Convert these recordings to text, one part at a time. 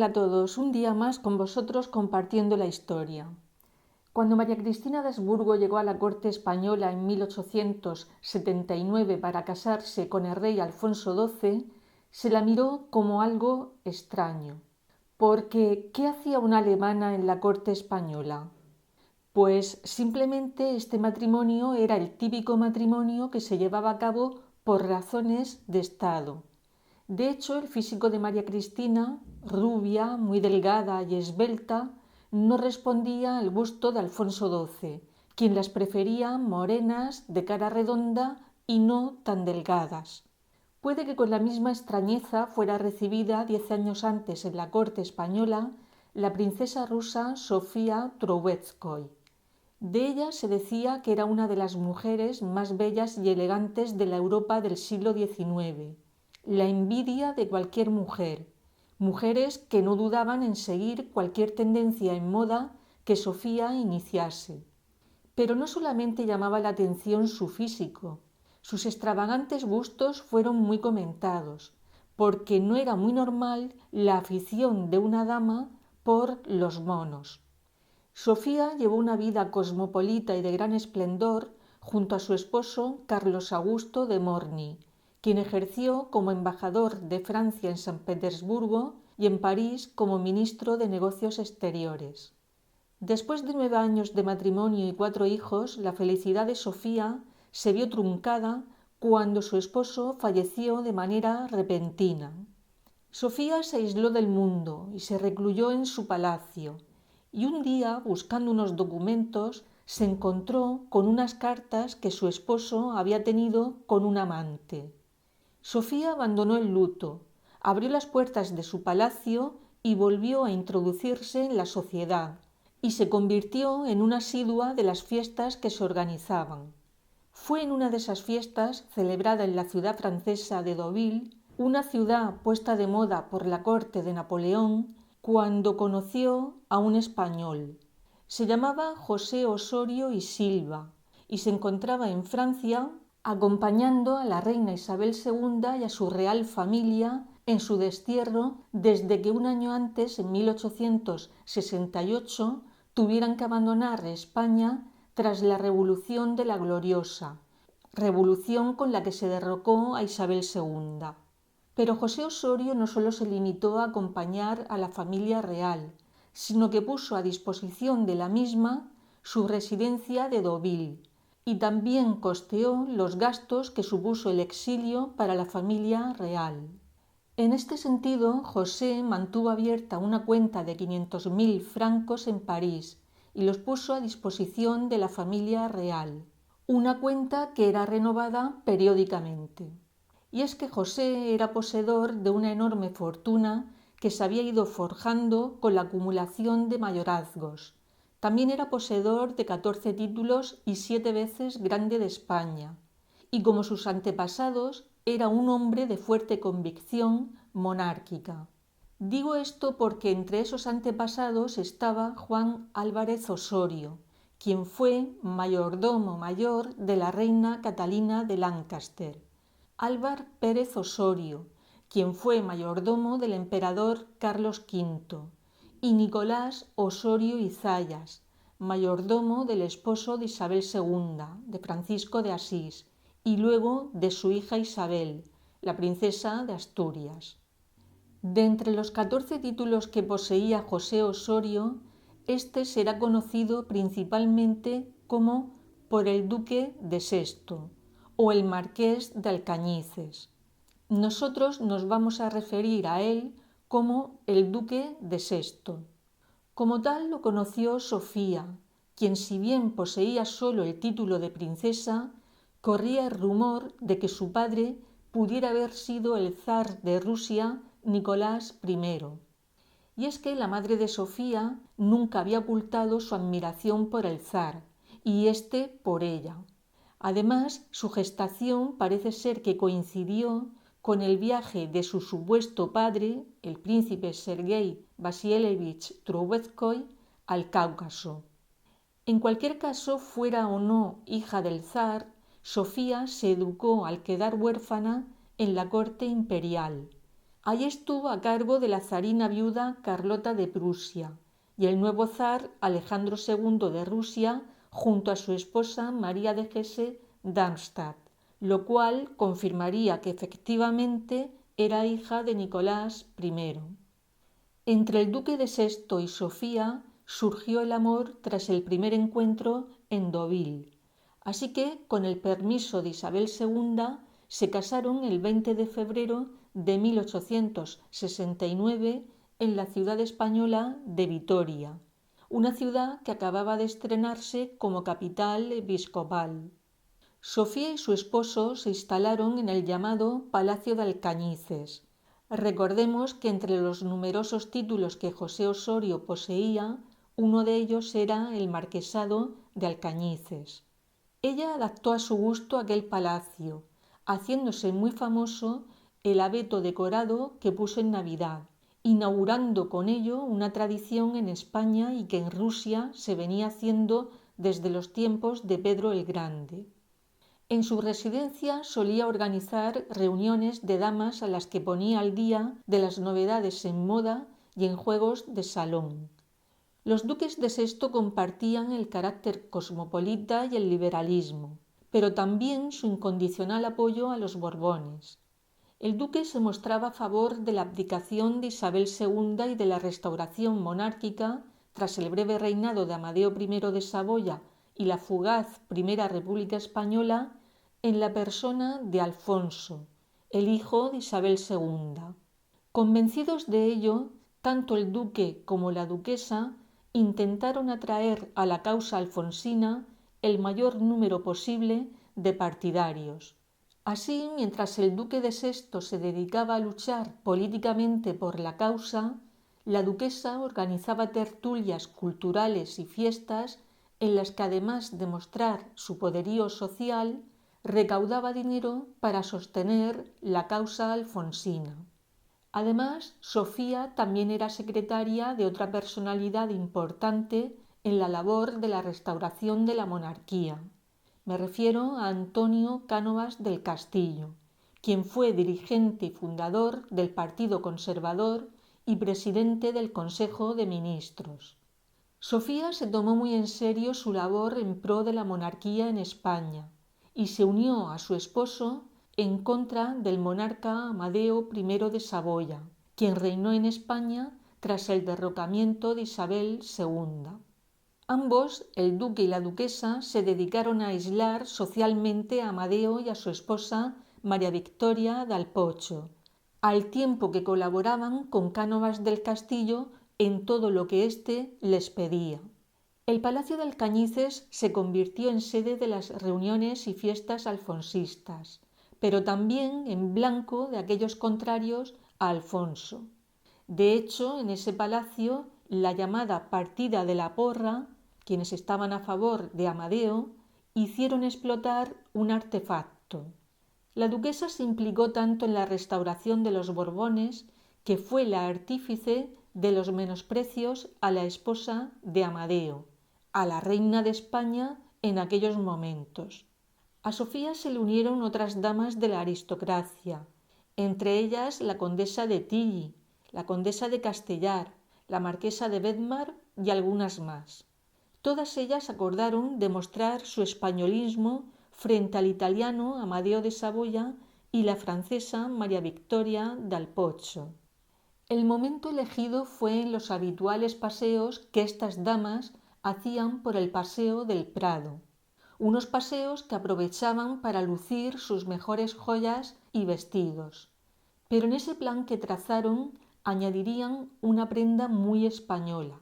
Hola a todos, un día más con vosotros compartiendo la historia. Cuando María Cristina de Habsburgo llegó a la corte española en 1879 para casarse con el rey Alfonso XII, se la miró como algo extraño. Porque, ¿qué hacía una alemana en la corte española? Pues simplemente este matrimonio era el típico matrimonio que se llevaba a cabo por razones de Estado. De hecho, el físico de María Cristina, rubia, muy delgada y esbelta, no respondía al gusto de Alfonso XII, quien las prefería morenas, de cara redonda y no tan delgadas. Puede que con la misma extrañeza fuera recibida 10 años antes en la corte española la princesa rusa Sofía Troubetzkoy. De ella se decía que era una de las mujeres más bellas y elegantes de la Europa del siglo XIX, la envidia de cualquier mujer, mujeres que no dudaban en seguir cualquier tendencia en moda que Sofía iniciase. Pero no solamente llamaba la atención su físico, sus extravagantes gustos fueron muy comentados, porque no era muy normal la afición de una dama por los monos. Sofía llevó una vida cosmopolita y de gran esplendor junto a su esposo Carlos Augusto de Morny, quien ejerció como embajador de Francia en San Petersburgo y en París como ministro de Negocios Exteriores. Después de 9 años de matrimonio y 4 hijos, la felicidad de Sofía se vio truncada cuando su esposo falleció de manera repentina. Sofía se aisló del mundo y se recluyó en su palacio, y un día, buscando unos documentos, se encontró con unas cartas que su esposo había tenido con un amante. Sofía abandonó el luto, abrió las puertas de su palacio y volvió a introducirse en la sociedad, y se convirtió en una asidua de las fiestas que se organizaban. Fue en una de esas fiestas, celebrada en la ciudad francesa de Deauville, una ciudad puesta de moda por la corte de Napoleón, cuando conoció a un español. Se llamaba José Osorio y Silva y se encontraba en Francia acompañando a la reina Isabel II y a su real familia en su destierro desde que un año antes, en 1868, tuvieran que abandonar España tras la Revolución de la Gloriosa, revolución con la que se derrocó a Isabel II. Pero José Osorio no solo se limitó a acompañar a la familia real, sino que puso a disposición de la misma su residencia de Deauville y también costeó los gastos que supuso el exilio para la familia real. En este sentido, José mantuvo abierta una cuenta de 500.000 francos en París y los puso a disposición de la familia real, una cuenta que era renovada periódicamente. Y es que José era poseedor de una enorme fortuna que se había ido forjando con la acumulación de mayorazgos. También era poseedor de 14 títulos y 7 veces grande de España. Y como sus antepasados, era un hombre de fuerte convicción monárquica. Digo esto porque entre esos antepasados estaba Juan Álvarez Osorio, quien fue mayordomo mayor de la reina Catalina de Lancaster. Álvar Pérez Osorio, quien fue mayordomo del emperador Carlos V, y Nicolás Osorio y Zayas, mayordomo del esposo de Isabel II, de Francisco de Asís, y luego de su hija Isabel, la princesa de Asturias. De entre los 14 títulos que poseía José Osorio, este será conocido principalmente como por el duque de Sexto o el marqués de Alcañices. Nosotros nos vamos a referir a él como el duque de Sexto. Como tal lo conoció Sofía, quien si bien poseía solo el título de princesa, corría el rumor de que su padre pudiera haber sido el zar de Rusia Nicolás I. Y es que la madre de Sofía nunca había ocultado su admiración por el zar, y éste por ella. Además, su gestación parece ser que coincidió con el viaje de su supuesto padre, el príncipe Sergei Vasilévich Troubetzkoy, al Cáucaso. En cualquier caso, fuera o no hija del zar, Sofía se educó al quedar huérfana en la corte imperial. Allí estuvo a cargo de la zarina viuda Carlota de Prusia y el nuevo zar Alejandro II de Rusia junto a su esposa María de Hesse-Darmstadt, lo cual confirmaría que efectivamente era hija de Nicolás I. Entre el duque de Sexto y Sofía surgió el amor tras el primer encuentro en Deauville, así que, con el permiso de Isabel II, se casaron el 20 de febrero de 1869 en la ciudad española de Vitoria, una ciudad que acababa de estrenarse como capital episcopal. Sofía y su esposo se instalaron en el llamado Palacio de Alcañices. Recordemos que entre los numerosos títulos que José Osorio poseía, uno de ellos era el marquesado de Alcañices. Ella adaptó a su gusto aquel palacio, haciéndose muy famoso el abeto decorado que puso en Navidad, inaugurando con ello una tradición en España y que en Rusia se venía haciendo desde los tiempos de Pedro el Grande. En su residencia solía organizar reuniones de damas a las que ponía al día de las novedades en moda y en juegos de salón. Los duques de Sexto compartían el carácter cosmopolita y el liberalismo, pero también su incondicional apoyo a los Borbones. El duque se mostraba a favor de la abdicación de Isabel II y de la restauración monárquica tras el breve reinado de Amadeo I de Saboya y la fugaz Primera República Española en la persona de Alfonso, el hijo de Isabel II. Convencidos de ello, tanto el duque como la duquesa intentaron atraer a la causa alfonsina el mayor número posible de partidarios. Así, mientras el duque de Sexto se dedicaba a luchar políticamente por la causa, la duquesa organizaba tertulias culturales y fiestas en las que, además de mostrar su poderío social, recaudaba dinero para sostener la causa alfonsina. Además, Sofía también era secretaria de otra personalidad importante en la labor de la restauración de la monarquía. Me refiero a Antonio Cánovas del Castillo, quien fue dirigente y fundador del Partido Conservador y presidente del Consejo de Ministros. Sofía se tomó muy en serio su labor en pro de la monarquía en España y se unió a su esposo en contra del monarca Amadeo I de Saboya, quien reinó en España tras el derrocamiento de Isabel II. Ambos, el duque y la duquesa, se dedicaron a aislar socialmente a Amadeo y a su esposa María Victoria dal Pocho, al tiempo que colaboraban con Cánovas del Castillo en todo lo que éste les pedía. El Palacio de Alcañices se convirtió en sede de las reuniones y fiestas alfonsistas, pero también en blanco de aquellos contrarios a Alfonso. De hecho, en ese palacio, la llamada partida de la porra, quienes estaban a favor de Amadeo, hicieron explotar un artefacto. La duquesa se implicó tanto en la restauración de los Borbones que fue la artífice de los menosprecios a la esposa de Amadeo, a la reina de España en aquellos momentos. A Sofía se le unieron otras damas de la aristocracia, entre ellas la condesa de Tilly, la condesa de Castellar, la marquesa de Bedmar y algunas más. Todas ellas acordaron demostrar su españolismo frente al italiano Amadeo de Saboya y la francesa María Victoria dal Pocho. El momento elegido fue en los habituales paseos que estas damas hacían por el Paseo del Prado, unos paseos que aprovechaban para lucir sus mejores joyas y vestidos. Pero en ese plan que trazaron añadirían una prenda muy española.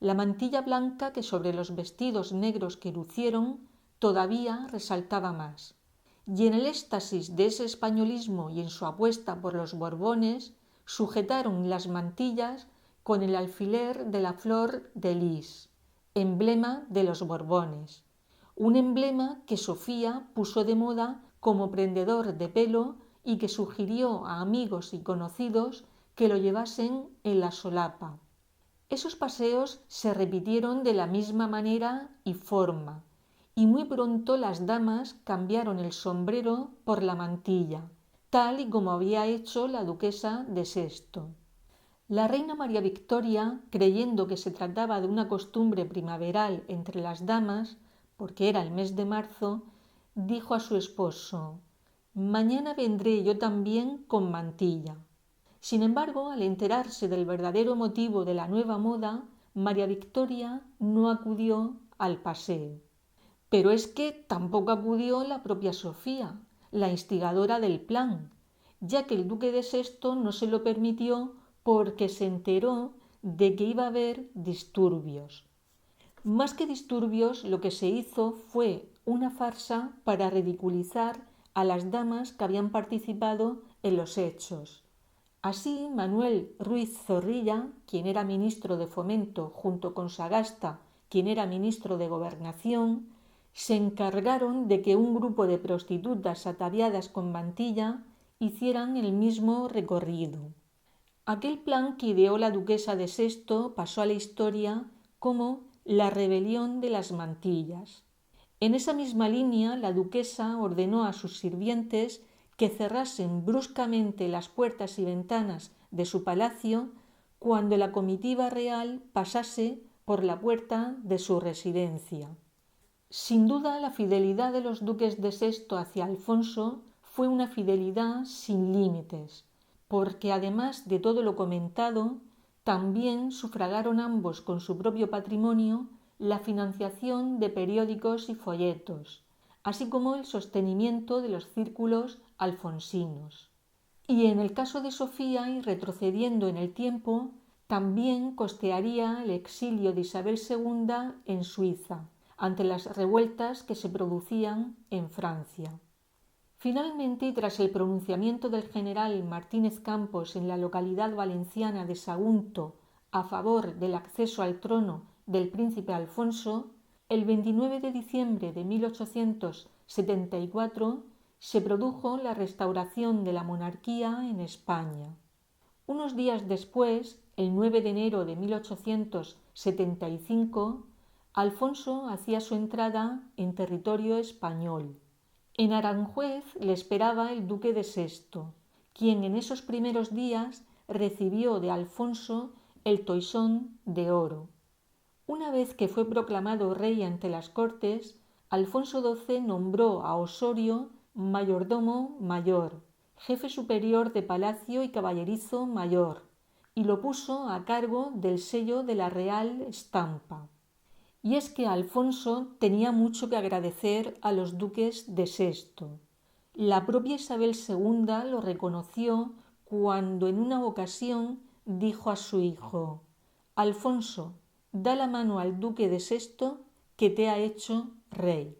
La mantilla blanca que sobre los vestidos negros que lucieron todavía resaltaba más. Y en el éxtasis de ese españolismo y en su apuesta por los Borbones, sujetaron las mantillas con el alfiler de la flor de lis, emblema de los Borbones. Un emblema que Sofía puso de moda como prendedor de pelo y que sugirió a amigos y conocidos que lo llevasen en la solapa. Esos paseos se repitieron de la misma manera y forma, y muy pronto las damas cambiaron el sombrero por la mantilla, tal y como había hecho la duquesa de Sexto. La reina María Victoria, creyendo que se trataba de una costumbre primaveral entre las damas, porque era el mes de marzo, dijo a su esposo: «Mañana vendré yo también con mantilla». Sin embargo, al enterarse del verdadero motivo de la nueva moda, María Victoria no acudió al paseo. Pero es que tampoco acudió la propia Sofía, la instigadora del plan, ya que el duque de Sexto no se lo permitió porque se enteró de que iba a haber disturbios. Más que disturbios, lo que se hizo fue una farsa para ridiculizar a las damas que habían participado en los hechos. Así, Manuel Ruiz Zorrilla, quien era ministro de Fomento, junto con Sagasta, quien era ministro de Gobernación, se encargaron de que un grupo de prostitutas ataviadas con mantilla hicieran el mismo recorrido. Aquel plan que ideó la duquesa de Sexto pasó a la historia como la rebelión de las mantillas. En esa misma línea, la duquesa ordenó a sus sirvientes que cerrasen bruscamente las puertas y ventanas de su palacio cuando la comitiva real pasase por la puerta de su residencia. Sin duda, la fidelidad de los duques de Sexto hacia Alfonso fue una fidelidad sin límites, porque además de todo lo comentado, también sufragaron ambos con su propio patrimonio la financiación de periódicos y folletos, así como el sostenimiento de los círculos alfonsinos. Y en el caso de Sofía, y retrocediendo en el tiempo, también costearía el exilio de Isabel II en Suiza, ante las revueltas que se producían en Francia. Finalmente, y tras el pronunciamiento del general Martínez Campos en la localidad valenciana de Sagunto a favor del acceso al trono del príncipe Alfonso, el 29 de diciembre de 1874 se produjo la restauración de la monarquía en España. Unos días después, el 9 de enero de 1875, Alfonso hacía su entrada en territorio español. En Aranjuez le esperaba el duque de Sexto, quien en esos primeros días recibió de Alfonso el toisón de oro. Una vez que fue proclamado rey ante las Cortes, Alfonso XII nombró a Osorio mayordomo mayor, jefe superior de palacio y caballerizo mayor, y lo puso a cargo del sello de la Real Estampa. Y es que Alfonso tenía mucho que agradecer a los duques de Sexto. La propia Isabel II lo reconoció cuando en una ocasión dijo a su hijo: «Alfonso, da la mano al duque de Sexto que te ha hecho rey».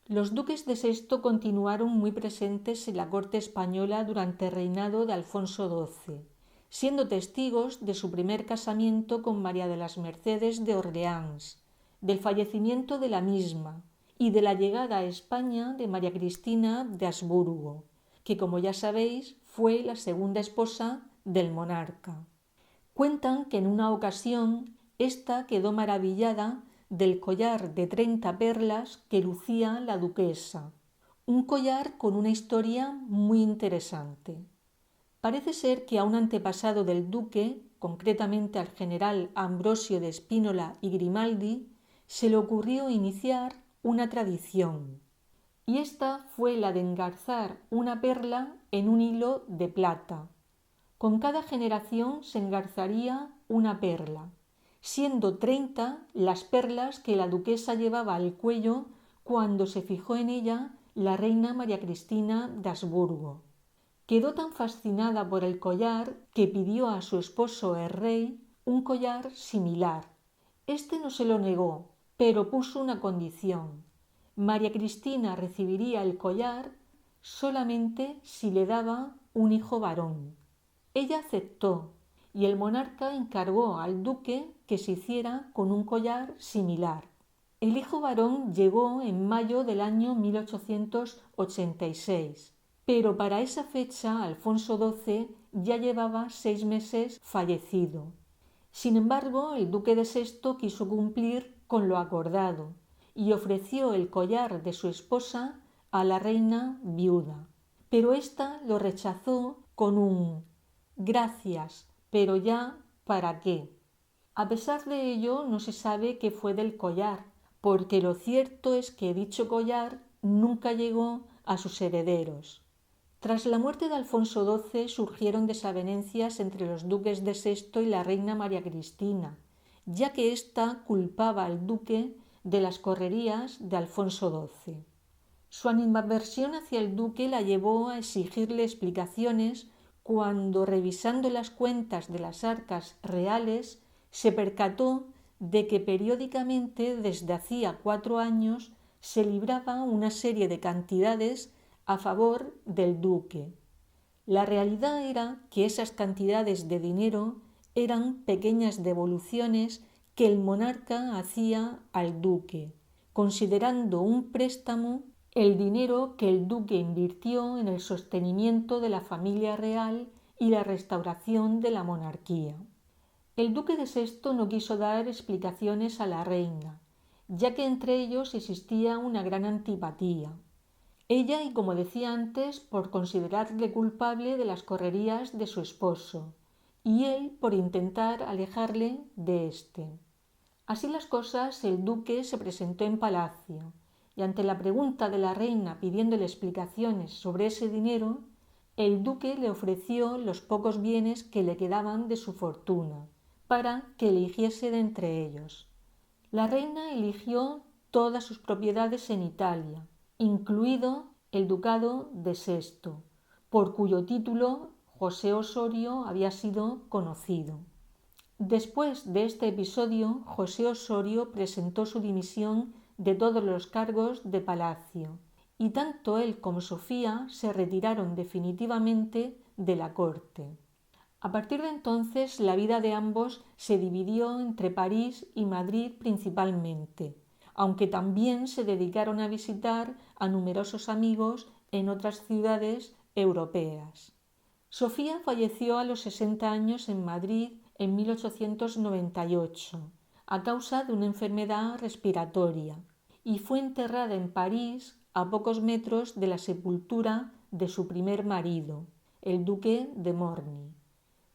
Los duques de Sexto continuaron muy presentes en la corte española durante el reinado de Alfonso XII, siendo testigos de su primer casamiento con María de las Mercedes de Orleans, del fallecimiento de la misma y de la llegada a España de María Cristina de Habsburgo, que, como ya sabéis, fue la segunda esposa del monarca. Cuentan que en una ocasión ésta quedó maravillada del collar de 30 perlas que lucía la duquesa, un collar con una historia muy interesante. Parece ser que a un antepasado del duque, concretamente al general Ambrosio de Spínola y Grimaldi, se le ocurrió iniciar una tradición, y esta fue la de engarzar una perla en un hilo de plata. Con cada generación se engarzaría una perla, siendo 30 las perlas que la duquesa llevaba al cuello cuando se fijó en ella la reina María Cristina de Habsburgo. Quedó tan fascinada por el collar que pidió a su esposo el rey un collar similar. Este no se lo negó, pero puso una condición: María Cristina recibiría el collar solamente si le daba un hijo varón. Ella aceptó, y el monarca encargó al duque que se hiciera con un collar similar. El hijo varón llegó en mayo del año 1886, pero para esa fecha Alfonso XII ya llevaba 6 meses fallecido. Sin embargo, el duque de Sexto quiso cumplir con lo acordado y ofreció el collar de su esposa a la reina viuda, pero ésta lo rechazó con un «gracias, pero ya, ¿para qué?». A pesar de ello, no se sabe qué fue del collar, porque lo cierto es que dicho collar nunca llegó a sus herederos. Tras la muerte de Alfonso XII surgieron desavenencias entre los duques de Sexto y la reina María Cristina, ya que ésta culpaba al duque de las correrías de Alfonso XII. Su animadversión hacia el duque la llevó a exigirle explicaciones cuando, revisando las cuentas de las arcas reales, se percató de que periódicamente desde hacía 4 años se libraba una serie de cantidades a favor del duque. La realidad era que esas cantidades de dinero eran pequeñas devoluciones que el monarca hacía al duque, considerando un préstamo el dinero que el duque invirtió en el sostenimiento de la familia real y la restauración de la monarquía. El duque de Sexto no quiso dar explicaciones a la reina, ya que entre ellos existía una gran antipatía. Ella, y como decía antes, por considerarle culpable de las correrías de su esposo, y él por intentar alejarle de éste. Así las cosas, el duque se presentó en palacio, y ante la pregunta de la reina pidiéndole explicaciones sobre ese dinero, el duque le ofreció los pocos bienes que le quedaban de su fortuna, para que eligiese de entre ellos. La reina eligió todas sus propiedades en Italia, incluido el ducado de Sexto, por cuyo título José Osorio había sido conocido. Después de este episodio, José Osorio presentó su dimisión de todos los cargos de palacio, y tanto él como Sofía se retiraron definitivamente de la corte. A partir de entonces, la vida de ambos se dividió entre París y Madrid principalmente, aunque también se dedicaron a visitar a numerosos amigos en otras ciudades europeas. Sofía falleció a los 60 años en Madrid en 1898 a causa de una enfermedad respiratoria y fue enterrada en París a pocos metros de la sepultura de su primer marido, el duque de Morny.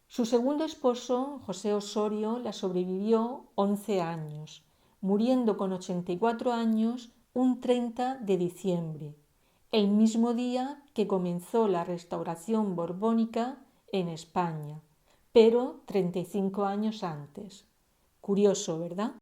Su segundo esposo, José Osorio, la sobrevivió 11 años, muriendo con 84 años un 30 de diciembre, el mismo día que comenzó la restauración borbónica en España, pero 35 años antes. Curioso, ¿verdad?